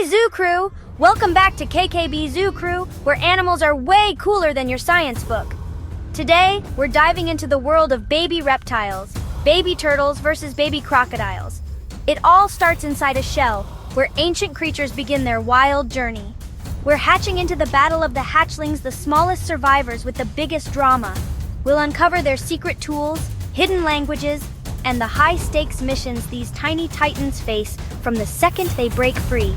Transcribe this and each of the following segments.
Hey Zoo Crew! Welcome back to KKB ZOO Crew, where animals are way cooler than your science book. Today, we're diving into the world of baby reptiles, baby turtles versus baby crocodiles. It all starts inside a shell, where ancient creatures begin their wild journey. We're hatching into the battle of the hatchlings, the smallest survivors with the biggest drama. We'll uncover their secret tools, hidden languages, and the high-stakes missions these tiny titans face from the second they break free.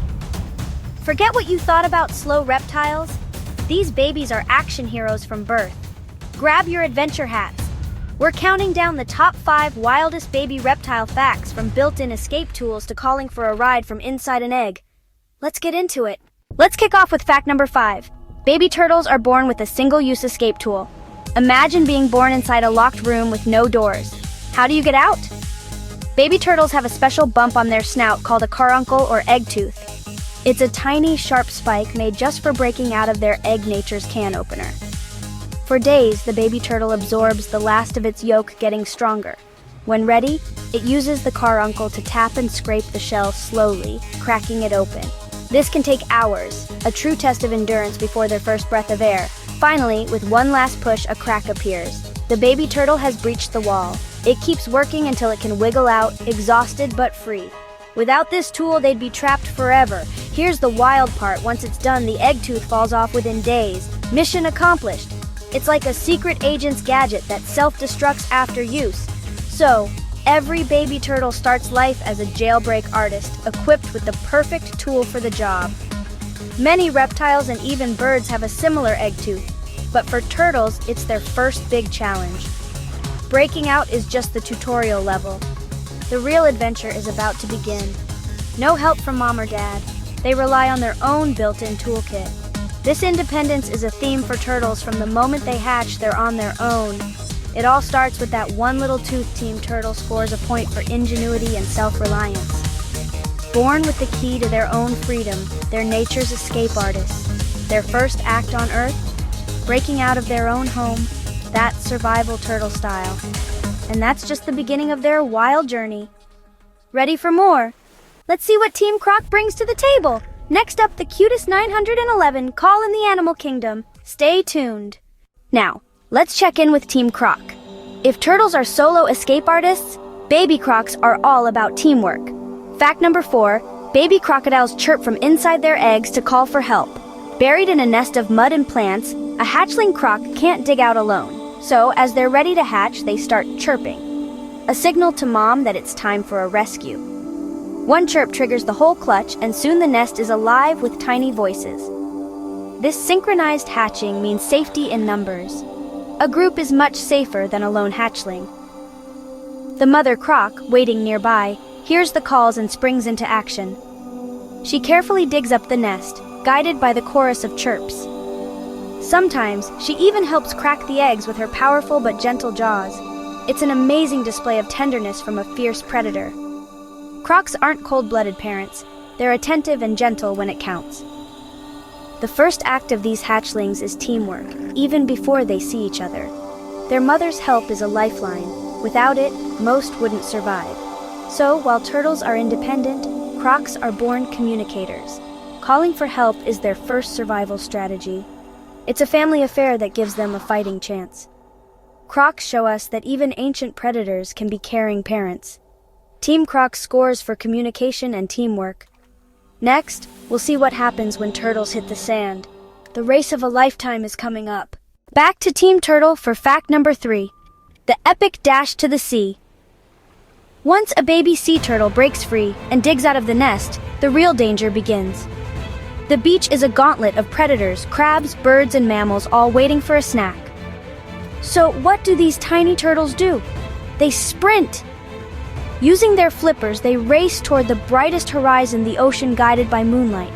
Forget what you thought about slow reptiles. These babies are action heroes from birth. Grab your adventure hats. We're counting down the top 5 wildest baby reptile facts, from built-in escape tools to calling for a ride from inside an egg. Let's get into it. Let's kick off with fact number 5. Baby turtles are born with a single-use escape tool. Imagine being born inside a locked room with no doors. How do you get out? Baby turtles have a special bump on their snout called a carbuncle or egg tooth. It's a tiny, sharp spike made just for breaking out of their egg nature's can opener. For days, the baby turtle absorbs the last of its yolk, getting stronger. When ready, it uses the carbuncle to tap and scrape the shell slowly, cracking it open. This can take hours, a true test of endurance before their first breath of air. Finally, with one last push, a crack appears. The baby turtle has breached the wall. It keeps working until it can wiggle out, exhausted but free. Without this tool, they'd be trapped forever. Here's the wild part: once it's done, the egg tooth falls off within days. Mission accomplished. It's like a secret agent's gadget that self-destructs after use. So, every baby turtle starts life as a jailbreak artist, equipped with the perfect tool for the job. Many reptiles and even birds have a similar egg tooth, but for turtles, it's their first big challenge. Breaking out is just the tutorial level. The real adventure is about to begin. No help from mom or dad. They rely on their own built-in toolkit. This independence is a theme for turtles. From the moment they hatch, they're on their own. It all starts with that one little tooth. Team Turtle scores a point for ingenuity and self-reliance. Born with the key to their own freedom, they're nature's escape artists. Their first act on Earth? Breaking out of their own home. That's survival turtle style. And that's just the beginning of their wild journey. Ready for more? Let's see what Team Croc brings to the table. Next up, the cutest 911 call in the animal kingdom. Stay tuned. Now, let's check in with Team Croc. If turtles are solo escape artists, baby crocs are all about teamwork. Fact number 4, baby crocodiles chirp from inside their eggs to call for help. Buried in a nest of mud and plants, a hatchling croc can't dig out alone. So, as they're ready to hatch, they start chirping, a signal to mom that it's time for a rescue. One chirp triggers the whole clutch, and soon the nest is alive with tiny voices. This synchronized hatching means safety in numbers. A group is much safer than a lone hatchling. The mother croc, waiting nearby, hears the calls and springs into action. She carefully digs up the nest, guided by the chorus of chirps. Sometimes, she even helps crack the eggs with her powerful but gentle jaws. It's an amazing display of tenderness from a fierce predator. Crocs aren't cold-blooded parents. They're attentive and gentle when it counts. The first act of these hatchlings is teamwork, even before they see each other. Their mother's help is a lifeline. Without it, most wouldn't survive. So, while turtles are independent, crocs are born communicators. Calling for help is their first survival strategy. It's a family affair that gives them a fighting chance. Crocs show us that even ancient predators can be caring parents. Team Croc scores for communication and teamwork. Next, we'll see what happens when turtles hit the sand. The race of a lifetime is coming up. Back to Team Turtle for fact number 3, the epic dash to the sea. Once a baby sea turtle breaks free and digs out of the nest, the real danger begins. The beach is a gauntlet of predators, crabs, birds, and mammals, all waiting for a snack. So what do these tiny turtles do? They sprint! Using their flippers, they race toward the brightest horizon, the ocean, guided by moonlight.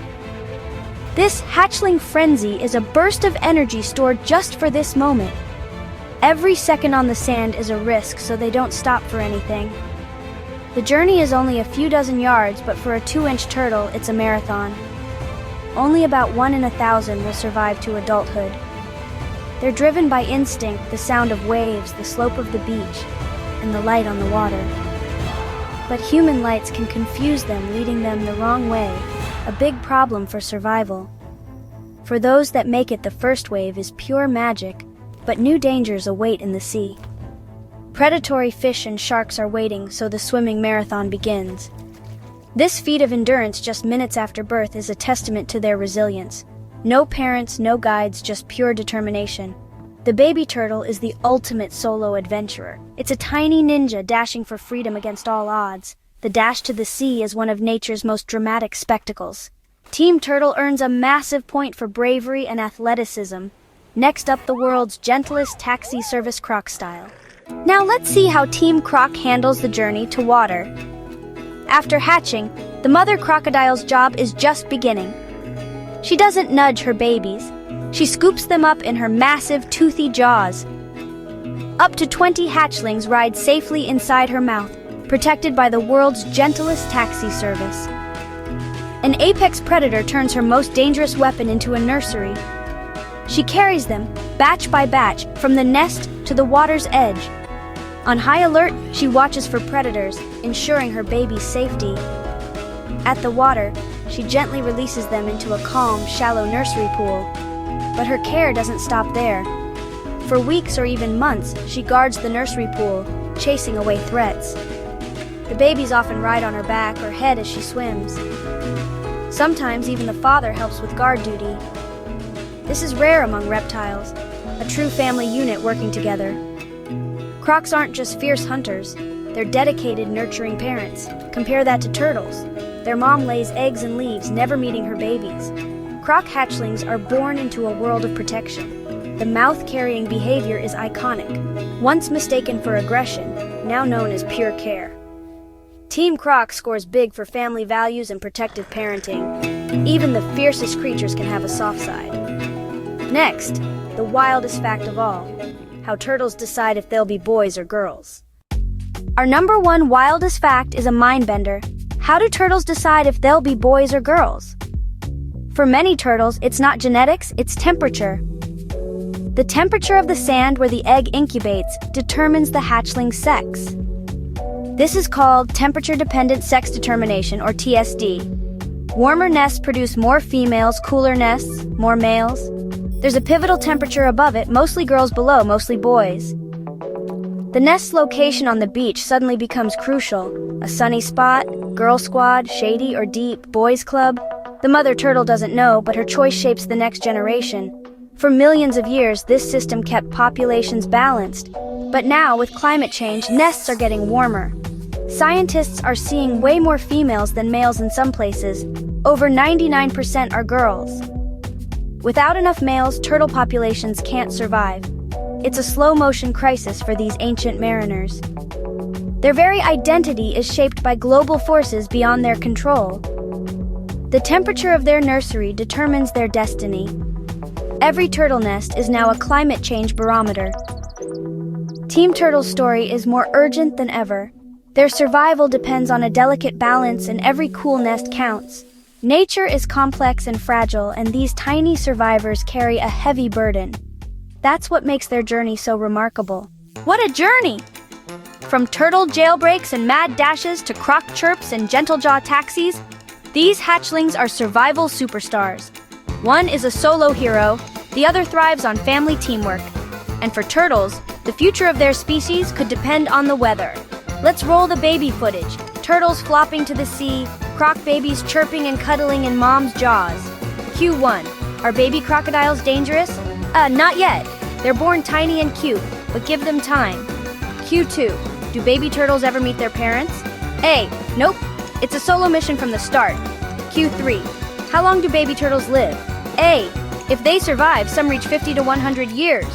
This hatchling frenzy is a burst of energy stored just for this moment. Every second on the sand is a risk, so they don't stop for anything. The journey is only a few dozen yards, but for a 2-inch turtle, it's a marathon. Only about 1 in 1,000 will survive to adulthood. They're driven by instinct, the sound of waves, the slope of the beach, and the light on the water. But human lights can confuse them, leading them the wrong way. a big problem for survival. For those that make it, the first wave is pure magic, but new dangers await in the sea. Predatory fish and sharks are waiting, so the swimming marathon begins. This feat of endurance just minutes after birth is a testament to their resilience. No parents, no guides, just pure determination. The baby turtle is the ultimate solo adventurer. It's a tiny ninja dashing for freedom against all odds. The dash to the sea is one of nature's most dramatic spectacles. Team Turtle earns a massive point for bravery and athleticism. Next up, the world's gentlest taxi service, Croc style. Now let's see how Team Croc handles the journey to water. After hatching, the mother crocodile's job is just beginning. She doesn't nudge her babies. She scoops them up in her massive, toothy jaws. Up to 20 hatchlings ride safely inside her mouth, protected by the world's gentlest taxi service. An apex predator turns her most dangerous weapon into a nursery. She carries them, batch by batch, from the nest to the water's edge. On high alert, she watches for predators, ensuring her baby's safety. At the water, she gently releases them into a calm, shallow nursery pool. But her care doesn't stop there. For weeks or even months, she guards the nursery pool, chasing away threats. The babies often ride on her back or head as she swims. Sometimes even the father helps with guard duty. This is rare among reptiles, a true family unit working together. Crocs aren't just fierce hunters, they're dedicated, nurturing parents. Compare that to turtles. Their mom lays eggs and leaves, never meeting her babies. Croc hatchlings are born into a world of protection. The mouth-carrying behavior is iconic, once mistaken for aggression, now known as pure care. Team Croc scores big for family values and protective parenting. Even the fiercest creatures can have a soft side. Next, the wildest fact of all, how turtles decide if they'll be boys or girls. Our number one wildest fact is a mind-bender. How do turtles decide if they'll be boys or girls? For many turtles, it's not genetics, it's temperature. The temperature of the sand where the egg incubates determines the hatchling's sex. This is called temperature-dependent sex determination, or TSD. Warmer nests produce more females, cooler nests, more males. There's a pivotal temperature above it, mostly girls below, mostly boys. The nest's location on the beach suddenly becomes crucial. A sunny spot, girl squad, shady or deep, boys club. The mother turtle doesn't know, but her choice shapes the next generation. For millions of years, this system kept populations balanced. But now, with climate change, nests are getting warmer. Scientists are seeing way more females than males in some places. Over 99% are girls. Without enough males, turtle populations can't survive. It's a slow-motion crisis for these ancient mariners. Their very identity is shaped by global forces beyond their control. The temperature of their nursery determines their destiny. Every turtle nest is now a climate change barometer. Team Turtle's story is more urgent than ever. Their survival depends on a delicate balance, and every cool nest counts. Nature is complex and fragile, and these tiny survivors carry a heavy burden. That's what makes their journey so remarkable. What a journey! From turtle jailbreaks and mad dashes to croc chirps and gentle jaw taxis, these hatchlings are survival superstars. One is a solo hero, the other thrives on family teamwork. And for turtles, the future of their species could depend on the weather. Let's roll the baby footage. Turtles flopping to the sea, croc babies chirping and cuddling in mom's jaws. Cue 1. Are baby crocodiles dangerous? Not yet. They're born tiny and cute, but give them time. Cue 2. Do baby turtles ever meet their parents? A. Nope. It's a solo mission from the start. Cue 3. How long do baby turtles live? A. If they survive, some reach 50 to 100 years.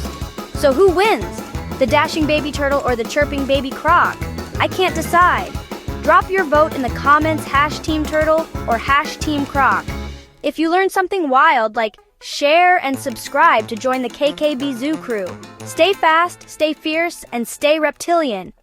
So who wins? The dashing baby turtle or the chirping baby croc? I can't decide. Drop your vote in the comments, #TeamTurtle or #TeamCroc. If you learned something wild, like share and subscribe to join the KKB Zoo Crew. Stay fast, stay fierce, and stay reptilian.